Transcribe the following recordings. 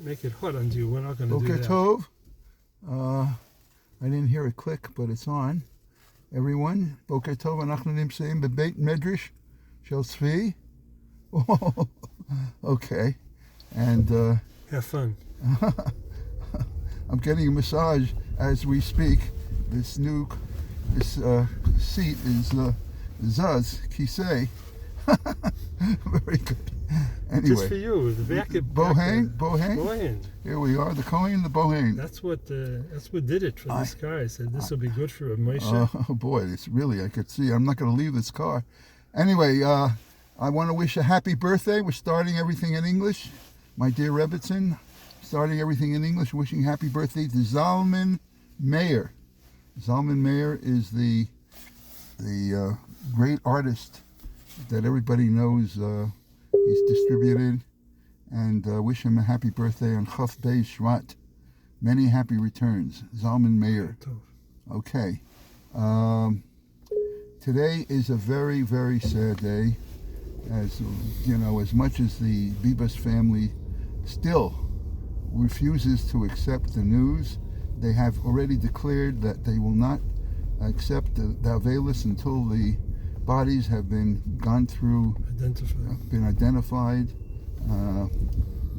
make it hot on you. We're not going to do Boker that. Tov. I didn't hear a click, but it's on. Everyone, Boker Tov, אנחנו נמצאים בבית מדרש של צבי. Okay. And Have fun. I'm getting a massage as we speak. This seat is Zuz Kisei. Very good. Anyway, Just for you, the back. Bohain. Here we are, the Kohen, the Bohain. That's what did it for this car. I said this will be good for a Moshe. Oh boy, it's really, I could see. I'm not going to leave this car. Anyway, I want to wish a happy birthday. We're starting everything in English. My dear Rebbitzin, starting everything in English, wishing happy birthday to Zalman Meir. Zalman Meir is the great artist that everybody knows. He's distributed, and wish him a happy birthday on Chaf Beis Shvat. Many happy returns. Zalman Meir. Okay. Today is a very, very sad day. As you know, as much as the Bibas family still refuses to accept the news, they have already declared that they will not accept the Avelis until the bodies have been identified,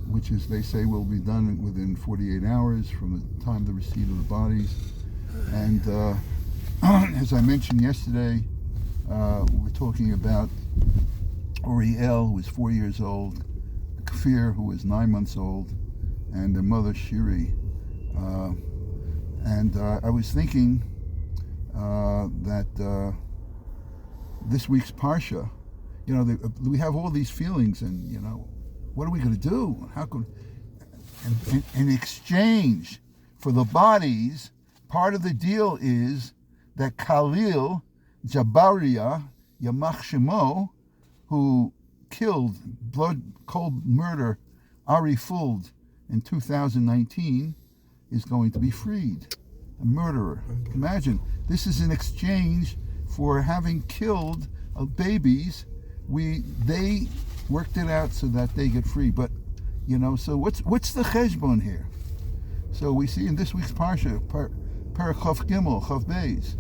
which is, they say, will be done within 48 hours from the time of the receipt of the bodies. And as I mentioned yesterday, we're talking about Oriel, who was 4 years old, Kfir, who was 9 months old, and their mother, Shiri. And I was thinking that this week's Parsha, you know, we have all these feelings, and, you know, what are we going to do? How could, in exchange for the bodies, part of the deal is that Khalil Jabaria, Yamach Shemo, who killed, cold murder, Ari Fuld in 2019, is going to be freed. A murderer. Imagine, this is in exchange for having killed babies. They worked it out so that they get free. But, you know, so what's the cheshbon here? So we see in this week's Parsha, Per Chav Gimel, Chav Beis,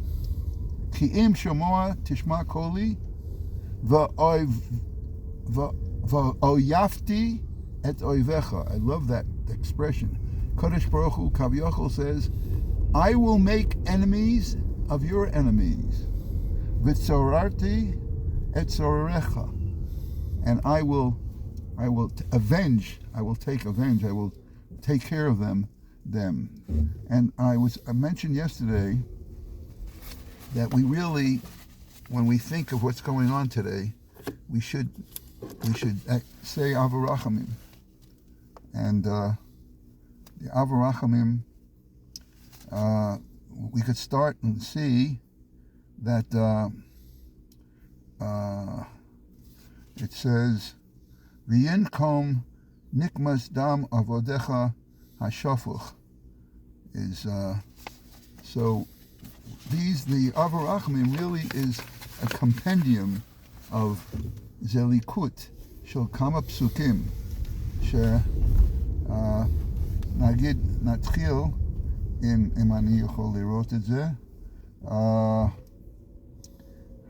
Ki im shomoa tishma koli, va'oyafti et oivecha. I love that expression. Kodesh Baruch Hu Kavyochel says, I will make enemies of your enemies. V'tzorarti et tzorerecha. And I will avenge. I will take care of them. And I mentioned yesterday that we really, when we think of what's going on today, we should say Avarachamim. And the Avarachamim, we could start and see that it says, V'yinkom nikmas dam avodecha hashafuch, is so the Avarachmim really is a compendium of Zelikut shel kama psukim nagid natchil אם אני יכול לראות את זה,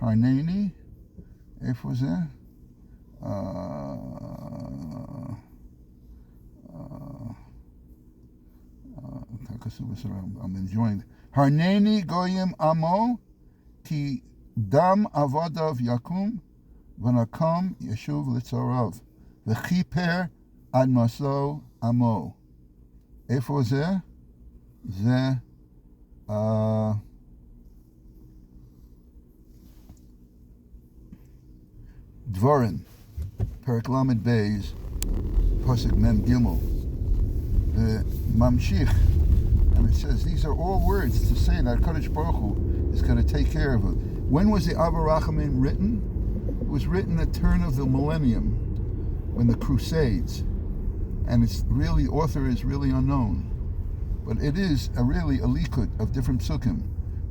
הרנני, איפה זה? I'm enjoying it. הרנני גויים עמו, כי דם עבדיו יקום, ונקם ישוב לצריו, וכיפר עד מסו עמו. איפה זה? זה דבורן, פרק למד בייז, פסוק מem gimel, ממשיך, and it says these are all words to say that Kodesh Baruch Hu is going to take care of it. When was the Avarachamim written? It was written at the turn of the millennium, when the Crusades, and its author is really unknown. But it is a likut of different psukim.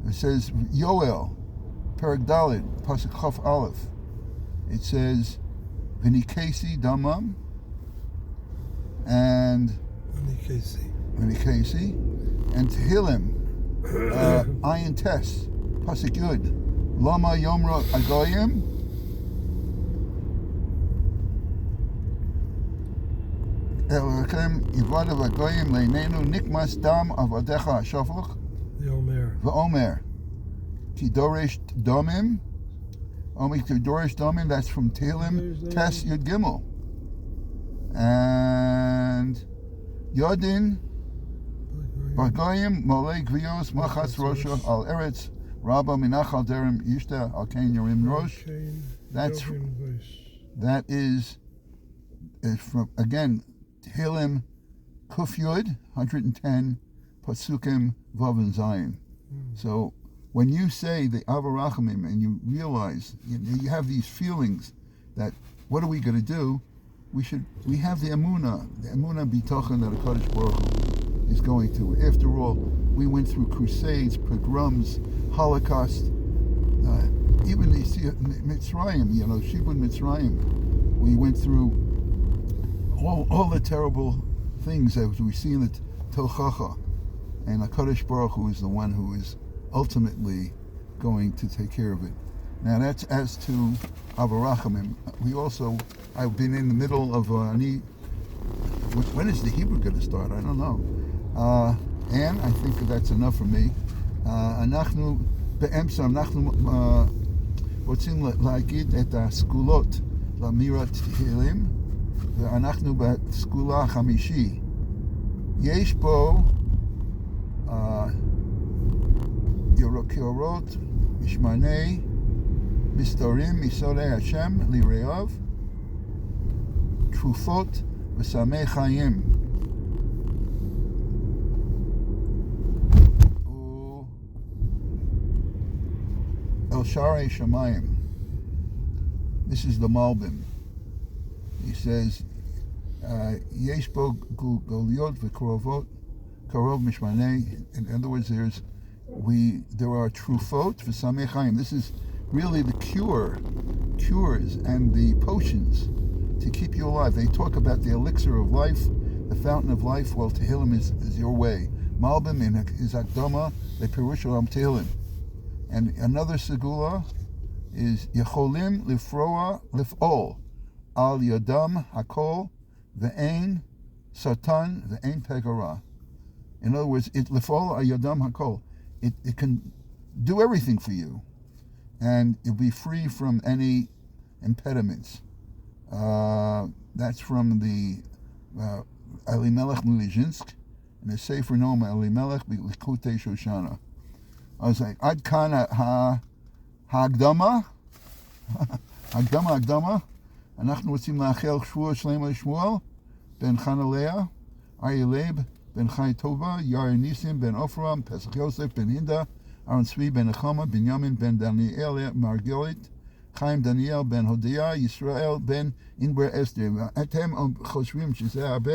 It says Yoel, Perek Daled, Pasuk Chaf Aleph. It says V'nikesi damam, and Casey. Casey, and Tehillim, Ayin Tes, Pasuk Yud, Lama Yomra Agoyim, Elokim Ivadav Agoyim Leinenu Nikmas Dam Avadecha Shofach, The Omer. V'Omer, Ki Doresh Domim, Omi Ki Doresh Domim, that's from Tehillim, Tes Yud Gimel, and Yodin, Bagoyim Molei Gvios Machas Rosha Al Eretz Rabba Minachal Derem Yishta Al Kain Yorim Rosh. That is from again Tehillim Kuf Yud 110 Pasukim Vav and Zayin. So when you say the Avarachamim and you realize you have these feelings that what are we going to do? We have the Emunah B'tochen that HaKadosh Baruch Hu is going to. After all, we went through crusades, pogroms, Holocaust, even the Mitzrayim, Shibud Mitzrayim. We went through all the terrible things that we see in the Tochacha, and HaKadosh Baruch Hu is the one who is ultimately going to take care of it. Now that's as to Avarachamim. I've been in the middle of when is the Hebrew going to start? I don't know. And I think that's enough for me. אנחנו באמצע, אנחנו רוצים להגיד את הסגולות למירת תהילים, ואנחנו בסגולה החמישי. יש פה ירוקות, משמעני, מסתורים מסורי השם ליראיו, תרופות וסמי חיים. El Shari Shamayim. This is the Malbim. He says, Yesh bo goliot v'korovot, korov mishmanei. In other words, there are trufot v'samei chaim. This is really the cures and the potions to keep you alive. They talk about the elixir of life, the fountain of life. Well, Tehillim is your way. Malbim in his Akdama, the Pirush Olam Tehillim. And another segula is Yecholim lif'ol al yadam hakol ve'ein satan ve'ein pegara. In other words, lif'ol al yadam hakol. It can do everything for you, and you'll be free from any impediments. That's from the Elimelech Mulizhinsk, and the Sefer Noam Elimelech B'Likutei Shoshana. I was like, Ad Kana Hagdama, Hagdama. אנחנו רוצים לאחל שבוע שלם לשמואל, בן חנליה, אריה לייב, בן חי טובה, יאיר ניסים, בן עופרה, פסח יוסף, בן הינדה, אהרון צבי, בן נחמה, בנימין, בן דניאל, מרגלית, חיים דניאל, בן הודיה, ישראל, בן ענבר אסתר. אתם חושבים שזה הרבה,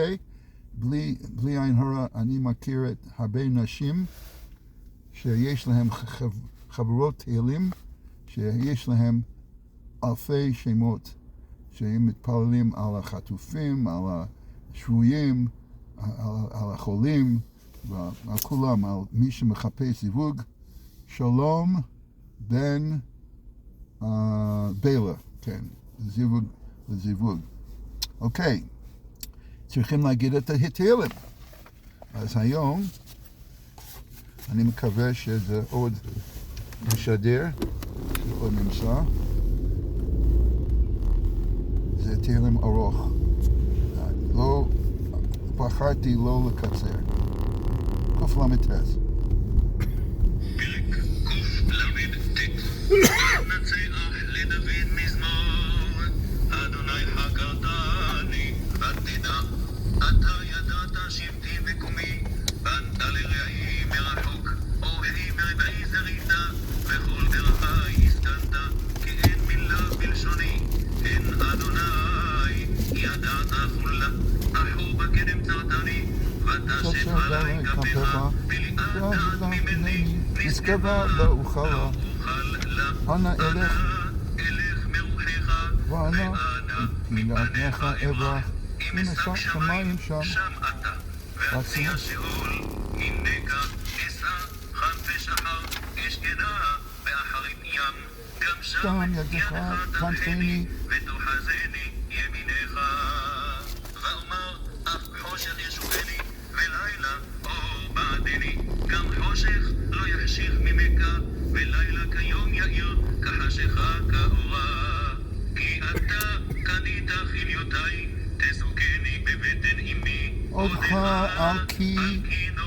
בלי עין הרע, אני מכיר את הרבה נשים, שיש להם חברות תהילים, שיש להם אלפי שמות, שהם מתפללים על החטופים, על השבויים, על החולים, ועל כולם, על מי שמחפש זיווג. שלום בן בלה, כן, זיווג. אוקיי, צריכים להגיד את התהילים. אז היום, אני מקווה שזה עוד משדר, זה עוד נמצא. זה תהילים ארוך. בחרתי לא לקצר. קוף למתס. פרק קוף למתת. נצח לדוד מזמור, אדוני חקרתני, ותדע, אתה ידעת שבטי וקומי, בנת לרעי מרחוק, אורחי ברבעי זריתה, וכל דרכי הסתנת, כי אין מילה בלשוני, אין אדוני, ידעת כולה, אחו בקדם צרתני, ותשב עלי כפיך, ולאט ממני, נשכבה לא אוכלה, אנה אלך מרוחך, ואנה מפינתך אברח, מן השמיים שם. שם אתה, בחצי השאול, הנה אסע חם ושחר, אשכנה באחרית ים, גם שם ידך תנחני ותוחזני ימינך. ואומר אף חושך ישובני ולילה אור בעדני, גם חושך לא יחשיך ממך ולילה כיום יאיר כחשיכה כאורה. כי אתה קנית חיליותי תסוכני בבטן אמי, עודך על כי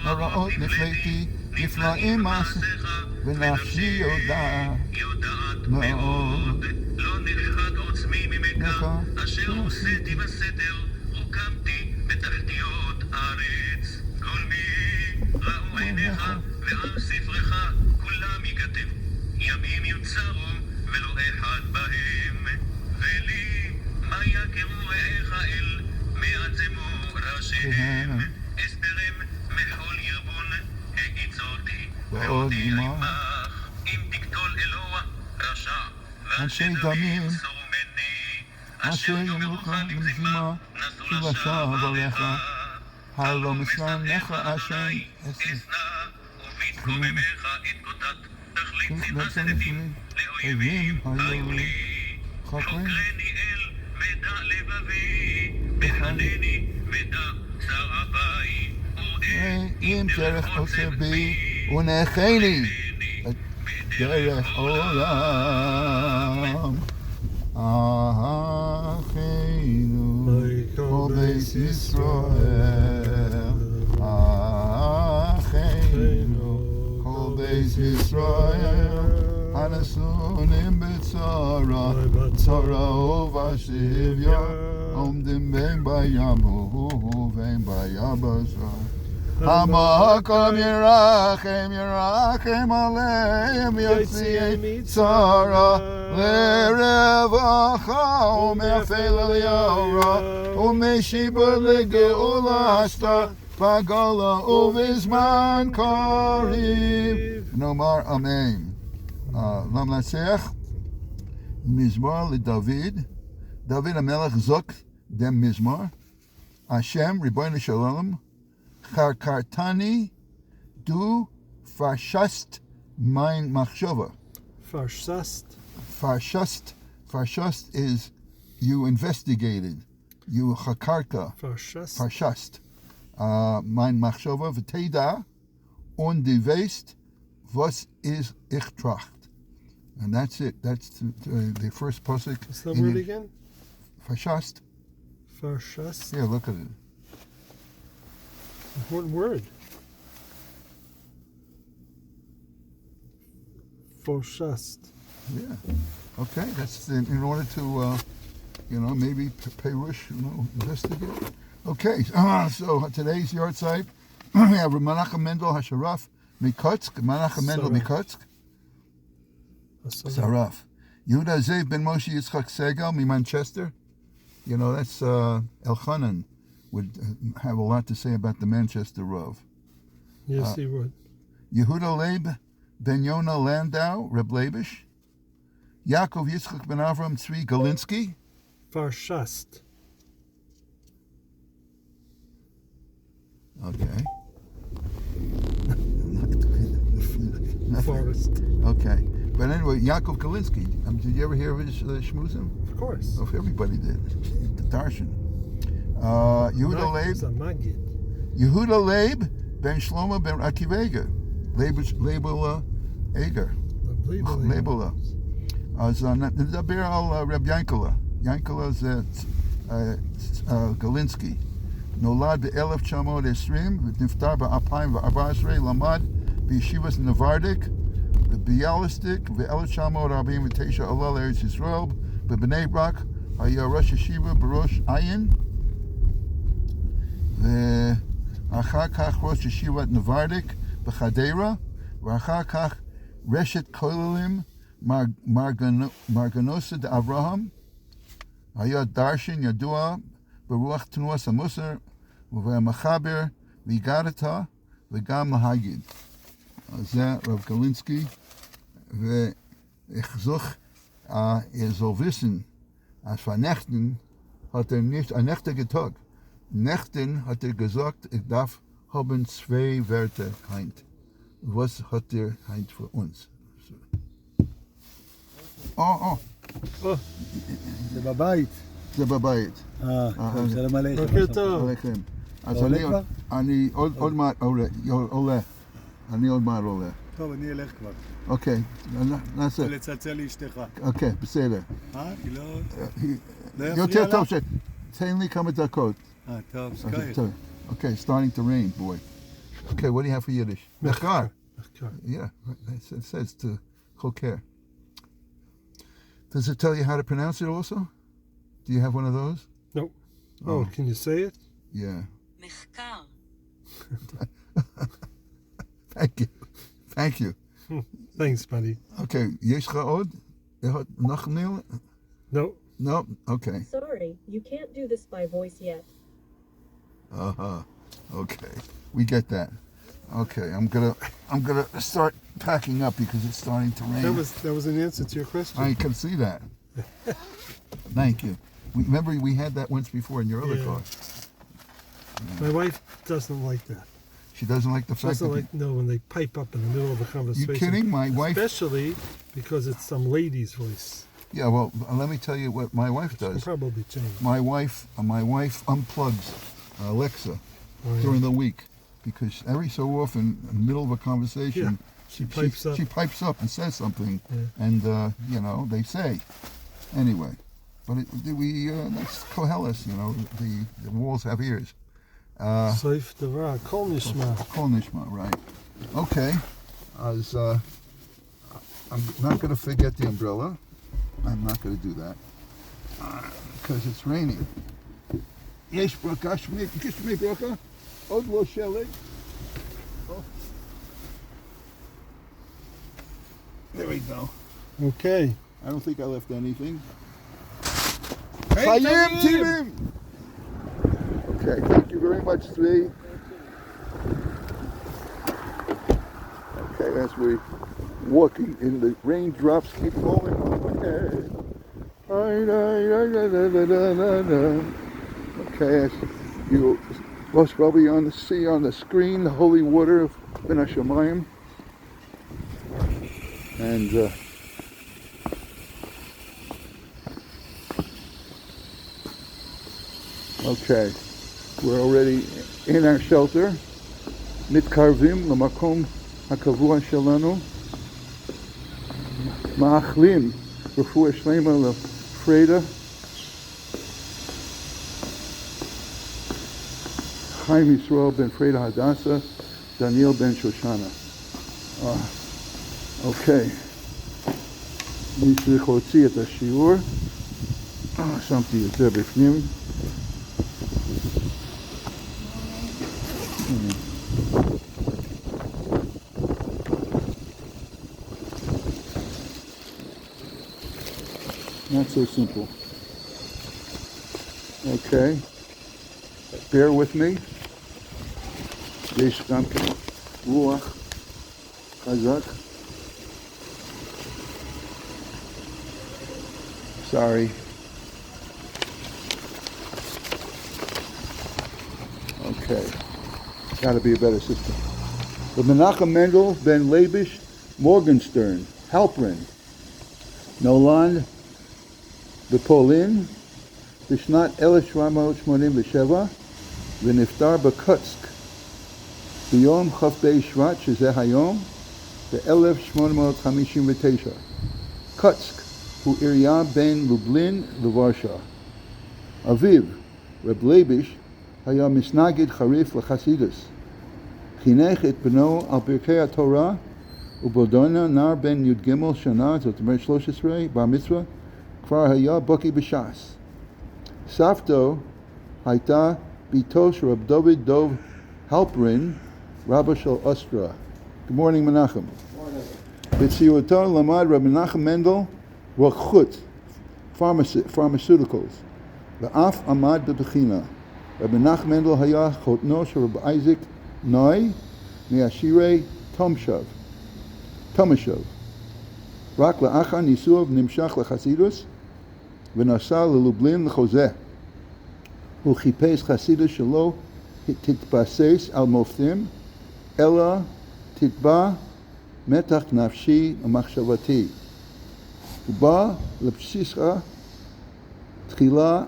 הרעות נחליתי, נפלאים מעשיך ונפשי יודעת מאוד. לא נחד עוצמי ממך, אשר עשיתי בסתר, הוקמתי בתחתיות ארץ. כל מי ראו עיניך ועל ספרך כולם ייכתב, ימים יוצרו ולא אחד בהם. ולי מה יכרו רעיך אל מעצמו ראשיהם, אסתרם מחול ירבון העיצותי ועוד עמך. אם תקטול אלוה רשע אנשי דמים סורמני, אשר ימלוך למזימה תלשב עליך, הלא משלמך אשר אשנא ובתקוממך אתקוטט, תחליט ציווה שדפים לאויבים היו לי. חוקרני אל ודע לבבי, בחנני ודע צר אפיי, אם דרך עושה בי ונחני דרך עולם. אחינו כל בית ישראל, אחינו כל בית ישראל, הנשונים בצרה, צרה ובשביה, עומדים בין בים ובין ביבשה. המקום ירחם, ירחם עליהם, יוציא מצרה לרווחה, ומאפל אל יאורה, ומשיבה לגאולה עשתה, בגולה ובזמן קריב. נאמר אמן. למנצח, מזמור לדוד. דוד המלך זוק דם מזמור. השם ריבונו של עולם, חקרתני דו פרשסט mein machshava. Farshast is you investigated. You chakarta. Farshast. Mein machshava v'teda und die weißt, was is ich tracht. And that's it. That's the first pasuk. What's the word again? Farshast. Farshast. Yeah, look at it. What word? Farshast. Yeah. Okay. That's in order to, maybe Perush, investigate. Okay. So today's yard site, we have Menachem Mendel Hasharaf Mikotsk. Menachem Mendel Mikotsk. Saraf. Yehuda Zev ben Moshe Yitzchak Segel, mi Manchester. That's Elchanan would have a lot to say about the Manchester Rav. Yes, he would. Yehuda Leib ben Yona Landau, Reb Leibish. Yaakov Yitzchak ben Avram Tzvi Galinsky. Farshast. Okay. Forest. Okay. But anyway, Yaakov Galinsky. Did you ever hear of his shmuzim? Of course. Oh, everybody did. The Darshan. Yehuda Leib. He's a Magid. Yehuda Leib ben Shlomo ben Akivega. Label Eger. Label. אז נדבר על רב ינקלה. ינקלה זה גלינסקי. נולד ב-1920 ונפטר ב-2014, למד בישיבת נברדיק, בביאליסטיק, ב-1949 עלה לארץ ישראל, בבני ברק, היה ראש ישיבה בראש עין, ואחר כך ראש ישיבת נברדיק בחדרה, ואחר כך רשת כוללים מרגנוסה דאברהם, היה דרשן ידוע ברוח תנועת המוסר, והמחבר והגדתה וגם להגיד. אז זה רב גלינסקי, ואיך זוך soll wissen, als von Nächten hat nicht ein Nächte getagt. Nächten hat gesagt, ich darf haben zwei Werte heint. Was hat heint für uns? Oh. זה בבית. זה בבית. שלום עליכם. בוקר טוב. עליכם. אז עולה כבר? אני עוד מעט עולה. אני עוד מעט עולה. טוב, אני אלך כבר. אוקיי, נעשה. ולצלצל לאשתך. אוקיי, בסדר. היא לא... יותר טוב תן לי כמה דקות. טוב, סקייל. Okay, starting to rain, boy. Okay, what do you have for Yiddish? Mechkar. Yeah, it says to choker. Does it tell you how to pronounce it also? Do you have one of those? No. Oh, can you say it? Yeah. מחקר. Thank you. Thanks, buddy. Okay, יש לך עוד? noch Neil? No. No? Okay. Sorry, you can't do this by voice yet. Okay. We get that. Okay, I'm gonna start packing up because it's starting to rain. That was an answer to your question. I can see that. Thank you. Remember we had that once before in your other car. My wife doesn't like that. She doesn't like the She fact doesn't that like when they pipe up in the middle of a conversation. you kidding? My wife. Especially because it's some lady's voice. Yeah, well, let me tell you what my wife Can does. probably change. My wife unplugs Alexa during the week because every so often, in the middle of a conversation, she pipes up. She pipes up and says something, and they say. Anyway, but that's Koheles. The walls have ears. Soif Dara, Kol Nishma. Kol Nishma, right? Okay, I'm not going to forget the umbrella. I'm not going to do that because it's raining. Yesh braka, shmei braka, od lo shelig. There we go. Okay. I don't think I left anything. Hey, Chayim Tivim! Tivim! Okay, thank you very much, Tzvi. Okay, as we're walking in the raindrops keep falling on my head. Okay, as you most probably see on the screen the holy water of Ben Hashemayim. And okay, we're already in our shelter. מתקרבים למקום הקבוע שלנו. מאחלים רפואה שלמה לפרידה. חיים ישראל בן פרידה הדסה, דניאל בן שושנה. אוקיי. אני צריך להוציא את השיעור. שמתי את זה בפנים. Not so simple. Okay. Bear with me. יש גם כן רוח חזק. Sorry. Okay. Got to be a better system. The Menachem Mendel ben Leibish Morgenstern, Halprin, Nolan בפולין בשנת 1787 ונפטר בקוצק ביום כ"ב שבט שזה היום ב-1859. קוצק הוא עירייה בין לובלין לוורשה. אביו, רב לייביש, היה מסנגד חריף לחסידוס. חינך את בנו על ברכי התורה ובעודנו נער בן י"ג שנה, זאת אומרת 13, בר מצווה, כבר היה בקי בש"ס. סבתו הייתה ביתו של רב דוד דוב הלפרין, רבא של אוסטרה. Good morning, מנחם. בצעירותו למד רב מנחם מנדל רוקחות, pharmaceuticals, ואף עמד בבחינה. רב מנחם מנדל היה חותנו של רב אייזק נוי מעשירי תומשוב. רק לאחר נישואיו נמשך לחסידוס ונסע ללובלין לחוזה. הוא חיפש חסידוס שלו תתבסס על מופתים, אלא תתבע מתח נפשי ומחשבתי. הוא בא לבסיסה תחילה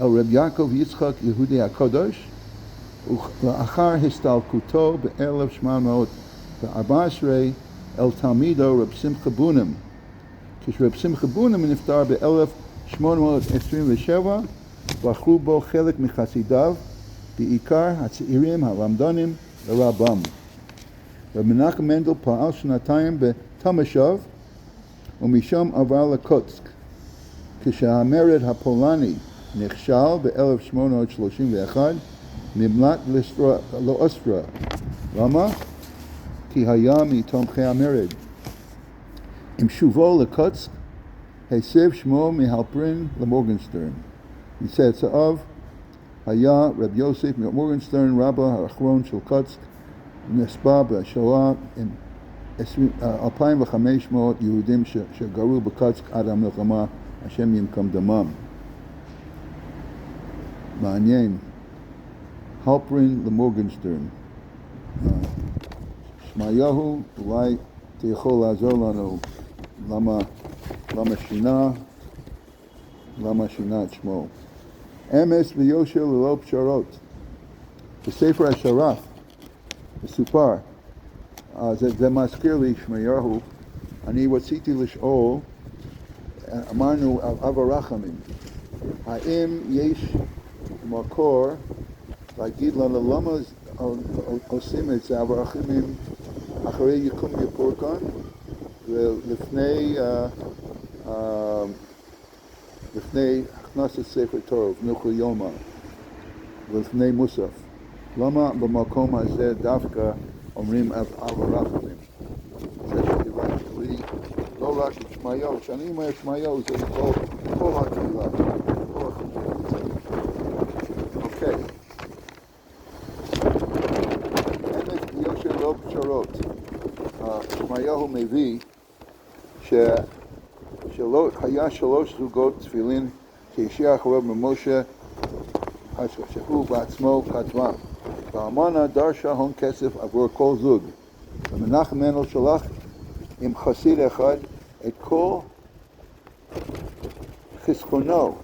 על רב יעקב יצחק יהודי הקדוש, ולאחר הסתלקותו ב-1814 אל תלמידו רב שמחה בונם. כשרב שמחה בונם נפטר ב-1827, בחרו בו חלק מחסידיו, בעיקר הצעירים הלמדנים ורבם. רב מנחם מנדל פעל שנתיים בתמשוב, ומשם עבר לקוצק. כשהמרד הפולני נכשל ב-1831, נמלט לאוסטריה. למה? כי היה מתומכי המרד. עם שובו לקוצק, הסב שמו מהלפרין למורגנסטרן. מצאצאיו היה רב יוסף מורגנסטרן, רבה האחרון של קוצק, נספה בשואה עם 2,500 יהודים שגרו בקוצק עד המלחמה, השם ימקום דמם. מעניין. הלפרין למורגנסטרן. שמיהו, אולי אתה יכול לעזור לנו למה שינה את שמו. אמס ויושר ללא פשרות. בספר השרף מסופר, זה מזכיר לי שמיהו, אני רציתי לשאול, אמרנו על אב הרחמים, האם יש מקור להגיד לנו למה עושים את זה אב הרחמים אחרי יקום יפורקן ולפני הכנסת ספר תורה, מלכו יומא ולפני מוסף? למה במקום הזה דווקא אומרים אב הרחמים? זה שאלה שלי, לא רק את שמיהו, כשאני אומר שמיהו זה כל הקהילה, כל החוקים. אוקיי. אמת יושר לא פשרות. שמיהו מביא שהיה 3 זוגות תפילין שהשאיר אחריו ממשה, שהוא בעצמו כתבם. והאמנה דרשה הון כסף עבור כל זוג. ומנחם מנדל שלח עם חסיד אחד את כל חסכונו,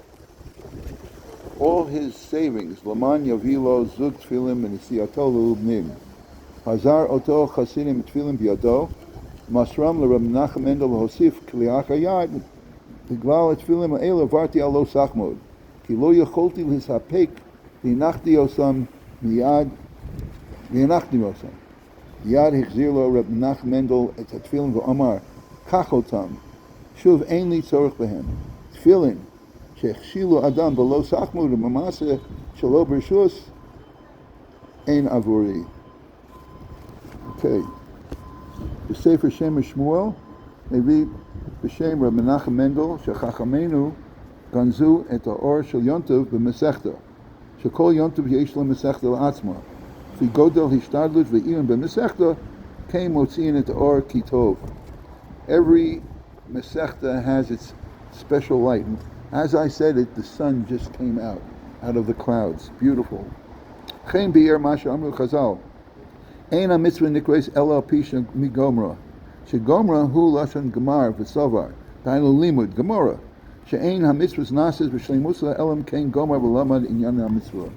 all his savings, למען יביא לו זוג תפילין בנסיעתו ללבנים. חזר אותו חסיד עם תפילין בידו, מסרם לרב מנחם מנדל להוסיף כלאחר יד, בגלל התפילין האלה עברתי על לא סחמוד, כי לא יכולתי להספק, והנחתי אותם מיד, מיד החזיר לו רב מנחם מנדל את התפילין ואמר, קח אותם, שוב אין לי צורך בהם. תפילין שהכשילו אדם בלא סחמוד ובמעשה שלא ברשוס, אין עבורי. אוקיי. בספר שם שמואל, מביא בשם רב מנחם מנדל, שחכמינו גנזו את האור של יונטוב במסכתו, שכל יונטוב יש לו מסכתו לעצמו. לפי גודל השתדלות ועיון במסכתו, כן מוציאים את האור כי טוב. Every Masechta has its special light. As I said it, the sun just came out of the clouds. Beautiful. Chen bi'er ma she'amru Chazal. Ein ha-mitzvah nikres ela pisha migomra. Shegomra hu lashon gemar v'sovar. Dainu limud, gemara. She'ein ha-mitzvahs nases v'shleimusa elam ken gomar v'lamad inyan ha-mitzvah.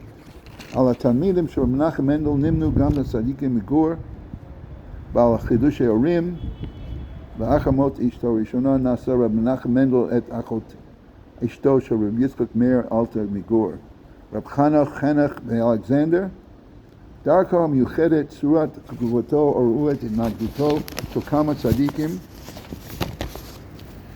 Al ha-talmidim shel Menachem Mendel nimnu gam ha-tzadikim migur. Ba'al ha-chidushei orim. V'achamot ishto rishona nasa Rab Menachem Mendel et achot ishto shel Reb Yitzchak Meir alter migur. Rab Chanach Alexander. דרכו המיוחדת צורת תגובתו או ראוית התנגדותו של כמה צדיקים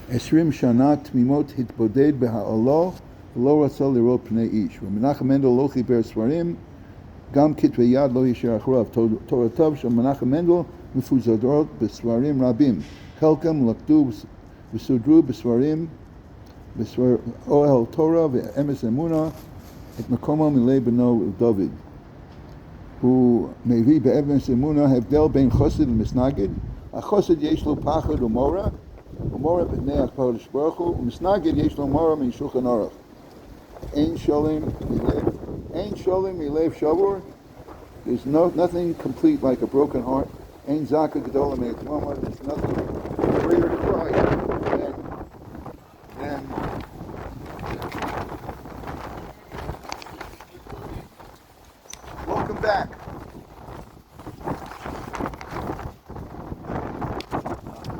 20 שנה תמימות התבודד בהעלו ולא רצה לראות פני איש. ומנחם מנדל לא חיבר ספרים, גם כתבי יד לא השאיר אחריו. תורתיו של מנחם מנדל מפוזרות בספרים רבים, חלקם לקדו וסודרו בספרים אוהל תורה ואמס אמונה, את מקומו מילא בנו דוד. הוא מביא באמס אמונה הבדל בין חוסד למסנגד. החוסד יש לו פחד ומורא, ומורא בפני הקדוש ברוך הוא, ומסנגד יש לו מורא משולחן אורך. אין שולם מלב Ein Sholim Milev Shavur. There's nothing complete like a broken heart. Ein Zaka Gedola Me'etmama. There's nothing greater cry than welcome back.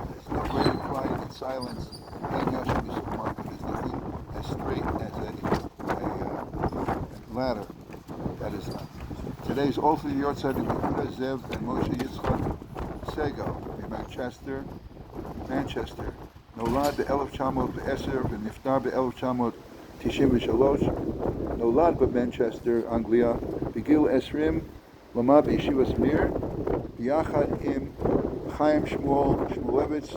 There's no greater cry than silence. Ein Yashim Yisrael. There's nothing as straight as a ladder. That is today's also the Yortzeit of Yehuda Zev and Moshe Yitzchak Segal in Manchester. Nolad ב-1910 ונפטר ב-1993. נולד במנצ'סטר, אנגליה, בגיל 20, למד בישיבת מיר, ביחד עם חיים שמואלביץ,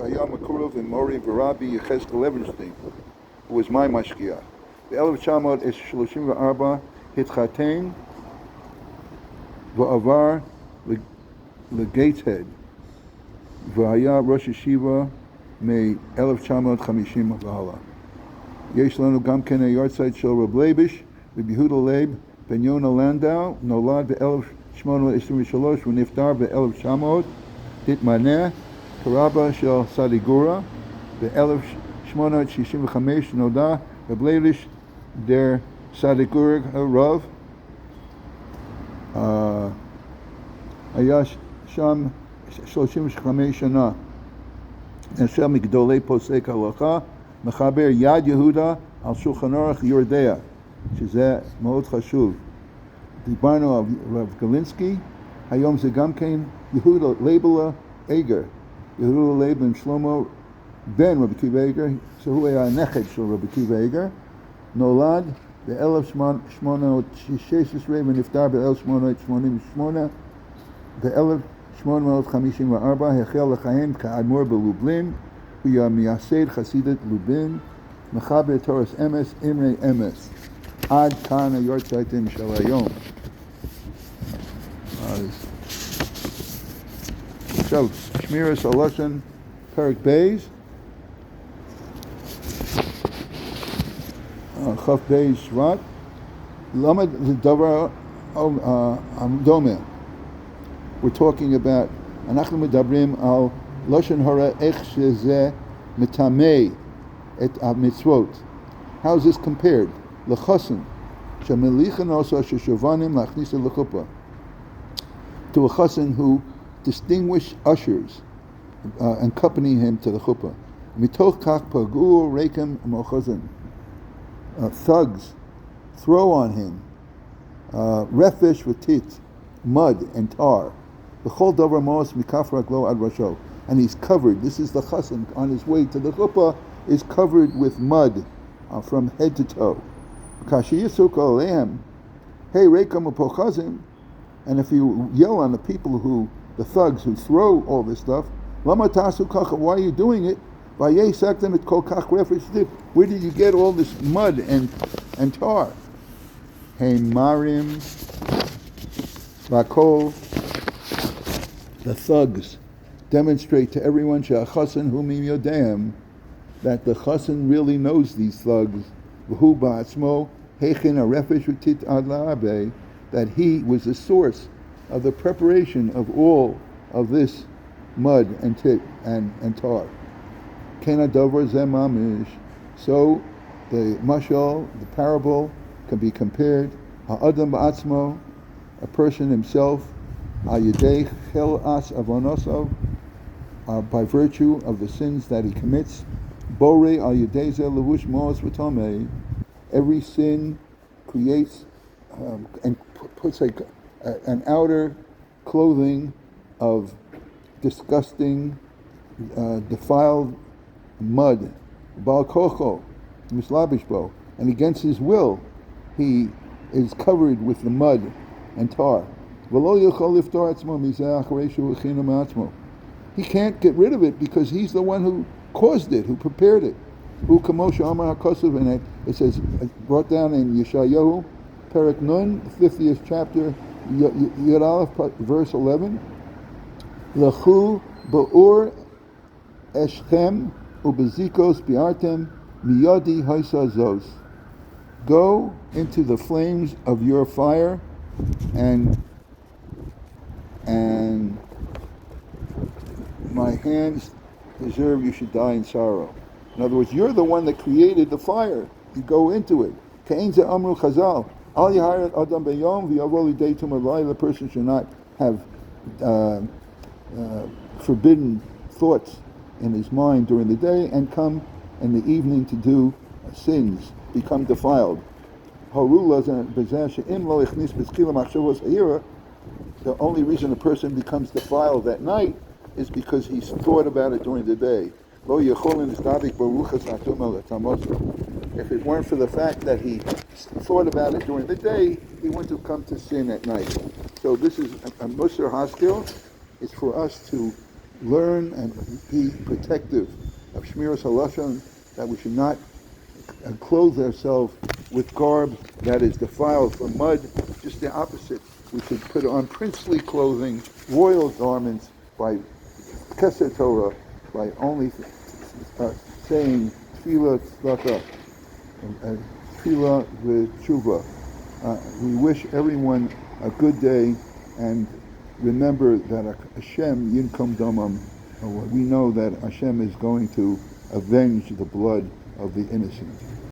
היה מקורב עם מורי ורבי יחזקאל לוינשטיין, who was my משגיח. ב-1934 התחתן ועבר לגייטהד, והיה ראש ישיבה מ-1950 והלאה. יש לנו גם כן היורצייט של רב לייביש, רב יהודה לייב בן יונה לנדאו, נולד ב-1823 ונפטר ב-1900, התמנה כרבה של סדיגורה. ב-1865 נודע רב לייביש דר סדיגורה הרב, היה שם 35 שנה. נחשב מגדולי פוסק הלכה, מחבר יד יהודה על שולחן אורך יורדיה, שזה מאוד חשוב. דיברנו על רב גלינסקי, היום זה גם כן יהודה לייבלה איגר. יהודה לייב בן שלמה בן רבי עקיבא איגר, שהוא היה הנכד של רבי עקיבא איגר, נולד ב-1816 ונפטר ב-1888. ב-1854 החל לכהן כאדמו"ר בלובלין, הוא היה מייסד חסידת לובין, מחבר תורס אמס, אמרי אמס. עד כאן היורצייטים של היום. עכשיו, שמירת הלשון, פרק בייז, כ"ב שבט, למה זה דבר דומה? We're talking about, אנחנו מדברים על לשון הרע, איך שזה מטמא את המצוות. How is this compared? לחסן, שמליכן עושה ששובנים להכניס לחופה. To a chassan who distinguished ushers accompanying him to the chuppah. Mitoch kach pagur rekem mochazin. Thugs throw on him refish v'tit, mud and tar. B'chol davar mos mikaf raglo ad rasho. And he's covered, this is the chassan on his way to the chuppah, is covered with mud from head to toe. Kashi yisuk aleim, hey rekem upochazin. And if you yell on the people the thugs who throw all this stuff, lama tasu kacha, why are you doing it? Where did you get all this mud and tar? Hey marim, rakol. The thugs demonstrate to everyone she'achasan humim yodeim, that the chassan really knows these thugs. V'hu ba'atzmo heichin arefesh utit ad la'abe, that he was the source of the preparation of all of this mud and tit and tar. Kena dover ze mamish. So the mashal, the parable, can be compared. Ha'adam ba'atzmo, a person himself, ha'yedei chel as avonosov, by virtue of the sins that he commits. Bore al yedei ze levush mo'os v'tomei. Every sin creates and puts an outer clothing of disgusting, defiled mud, Baal Kocho, Mislabishbo, and against his will, he is covered with the mud and tar. He can't get rid of it because he's the one who caused it, who prepared it. And it says, brought down in Yeshayahu, Perak Nun, 50th chapter, Yud Aleph, verse 11. Lachu ba'ur eschem ubezikos biartem miyadi haisa zos. Go into the flames of your fire and my hands deserve you should die in sorrow. In other words, you're the one that created the fire. You go into it. Ka'in ze amru chazal. Al yahar adam beyom v'yavo lidei tumavai. The person should not have forbidden thoughts in his mind during the day and come in the evening to do sins, become defiled. The only reason a person becomes defiled at night is because he's thought about it during the day. If it weren't for the fact that he thought about it during the day, he wouldn't have come to sin at night. So this is a Musar Haskell. It's for us to learn and be protective of Shmiras Halashon, that we should not clothe ourselves with garb that is defiled from mud. Just the opposite. We should put on princely clothing, royal garments, by Keser Torah, by only saying Tefillah Tzedakah, Tefillah V'Tshuva. We wish everyone a good day, and remember that Hashem Yinkom Damam. We know that Hashem is going to avenge the blood of the innocent.